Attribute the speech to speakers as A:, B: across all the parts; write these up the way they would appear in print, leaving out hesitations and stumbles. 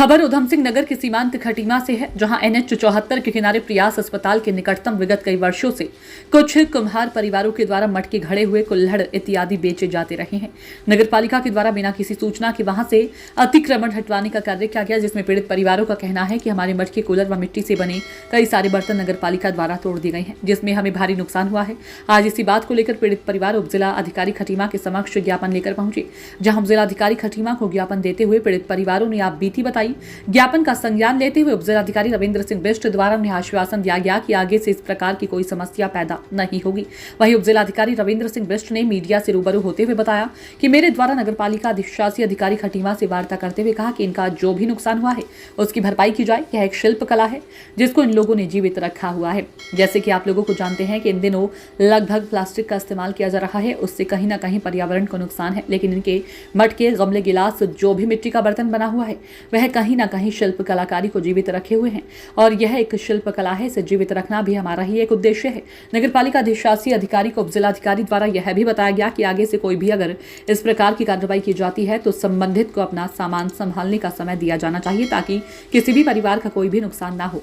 A: खबर उधम सिंह नगर के सीमांत खटीमा से है, जहां NH 74 के किनारे प्रयास अस्पताल के निकटतम विगत कई वर्षों से कुछ कुम्हार परिवारों के द्वारा मटके घड़े हुए कुल्हड़ इत्यादि बेचे जाते रहे हैं। नगर पालिका के द्वारा बिना किसी सूचना के वहां से अतिक्रमण हटवाने का कार्य किया गया, जिसमें पीड़ित परिवारों का कहना है कि हमारे मटके, कूलर व मिट्टी से बने कई सारे बर्तन नगर पालिका द्वारा तोड़ दिए गए हैं, जिसमें हमें भारी नुकसान हुआ है। आज इसी बात को लेकर पीड़ित परिवार उप जिला अधिकारी खटीमा के समक्ष ज्ञापन लेकर पहुंचे, जहां जिला अधिकारी खटीमा को ज्ञापन देते हुए पीड़ित परिवारों ने आप बीती बताई। ज्ञापन का संज्ञान लेते हुए उपजिलाधिकारी रविंद्र सिंह बिष्ट द्वारा उन्हें आश्वासन दिया गया कि आगे से इस प्रकार की कोई समस्या पैदा नहीं होगी। वहीं उपजिलाधिकारी रविंद्र सिंह बिष्ट ने मीडिया से रूबरू होते हुए बताया कि मेरे द्वारा नगरपालिका अधिशासी अधिकारी खटीमा से वार्ता करते हुए कहा कि इनका जो भी नुकसान हुआ है उसकी भरपाई की जाए। यह एक शिल्प कला है जिसको इन लोगों ने जीवित रखा हुआ है। जैसे कि आप लोगों को जानते हैं कि इन दिनों लगभग प्लास्टिक का इस्तेमाल किया जा रहा है, उससे कहीं ना कहीं पर्यावरण को नुकसान है, लेकिन इनके मटके, गमले, गिलास, जो भी मिट्टी का बर्तन बना हुआ है वह कहीं ना कहीं शिल्प कलाकारी को जीवित रखे हुए हैं और यह एक शिल्प कला है। इसे जीवित रखना भी हमारा ही एक उद्देश्य है। नगरपालिका अधिशासी अधिकारी को उपजिलाधिकारी द्वारा यह भी बताया गया कि आगे से कोई भी अगर इस प्रकार की कार्रवाई की जाती है तो संबंधित को अपना सामान संभालने का समय दिया जाना चाहिए, ताकि किसी भी परिवार का कोई भी नुकसान ना हो।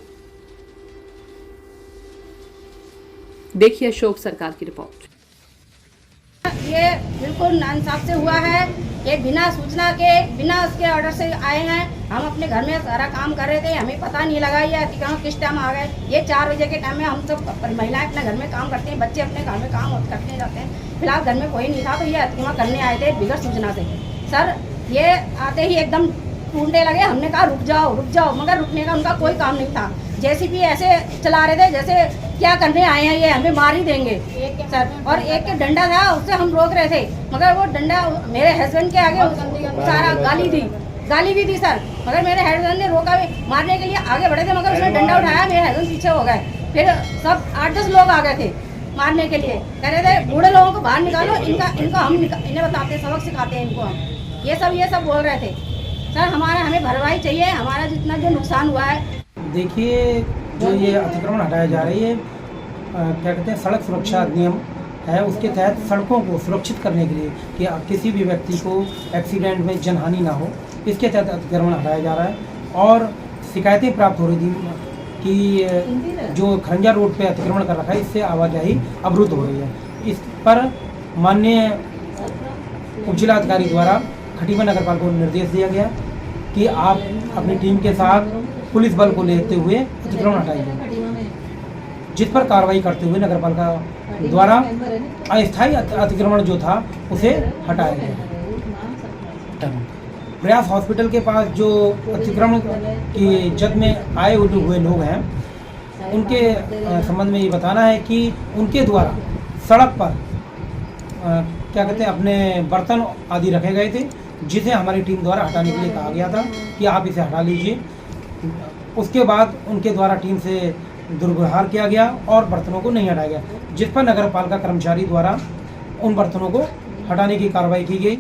A: देखिए अशोक सरकार की रिपोर्ट।
B: ये बिल्कुल नाइंसाफ से हुआ है। ये बिना सूचना के, बिना उसके ऑर्डर से आए हैं। हम अपने घर में सारा काम कर रहे थे, हमें पता नहीं लगा ये अतिक्रमण किस टाइम आ गए। ये 4 बजे के टाइम में हम सब महिलाएं अपने घर में काम करते हैं, बच्चे अपने घर में काम करते जाते हैं। फिलहाल घर में कोई नहीं था तो ये अतिक्रमण करने आए थे बिगड़ सूचना से। सर ये आते ही एकदम टूटने लगे। हमने कहा रुक जाओ, मगर रुकने का उनका कोई काम नहीं था। JCB ऐसे चला रहे थे जैसे क्या करने आए हैं, ये हमें मार ही देंगे सर। और एक के डंडा था, उससे हम रोक रहे थे, मगर वो डंडा मेरे हस्बैंड के आगे सारा गाली भी दी सर। मगर मेरे हस्बैंड ने रोका भी, मारने के लिए आगे बढ़े थे, मगर उसने डंडा उठाया, मेरे हस्बैंड पीछे हो गए। फिर सब 8-10 लोग आ गए थे मारने के लिए। कह रहे थे बूढ़े लोगों को बाहर निकालो, इनका हम इन्हें बताते हैं, सबक सिखाते हैं इनको हम। ये सब बोल रहे थे सर। हमें भरपाई चाहिए, हमारा जितना जो नुकसान हुआ है।
C: देखिए, जो ये अतिक्रमण हटाया जा रही है, क्या कहते हैं, सड़क सुरक्षा अधिनियम है, उसके तहत सड़कों को सुरक्षित करने के लिए कि किसी भी व्यक्ति को एक्सीडेंट में जनहानि ना हो, इसके तहत अतिक्रमण हटाया जा रहा है। और शिकायतें प्राप्त हो रही थी कि जो खरंजा रोड पे अतिक्रमण कर रखा है, इससे आवाजाही अवरुद्ध हो रही है। इस पर माननीय उपजिलाधिकारी द्वारा खटीमा नगरपालिका को निर्देश दिया गया कि आप अपनी टीम के साथ पुलिस बल को लेते हुए अतिक्रमण हटाइए, जिस पर कार्रवाई करते हुए नगरपालिका द्वारा अस्थायी अतिक्रमण जो था उसे हटाया गया। प्रयास हॉस्पिटल के पास जो अतिक्रमण की जद में आए हुए लोग हैं, उनके संबंध में ये बताना है कि उनके द्वारा सड़क पर क्या कहते हैं, अपने बर्तन आदि रखे गए थे, जिसे हमारी टीम द्वारा हटाने के लिए कहा गया था कि आप इसे हटा लीजिए। उसके बाद उनके द्वारा टीम से दुर्व्यवहार किया गया और बर्तनों को नहीं हटाया गया, जिस पर नगर पालिका कर्मचारी द्वारा उन बर्तनों को हटाने की कार्रवाई की गई।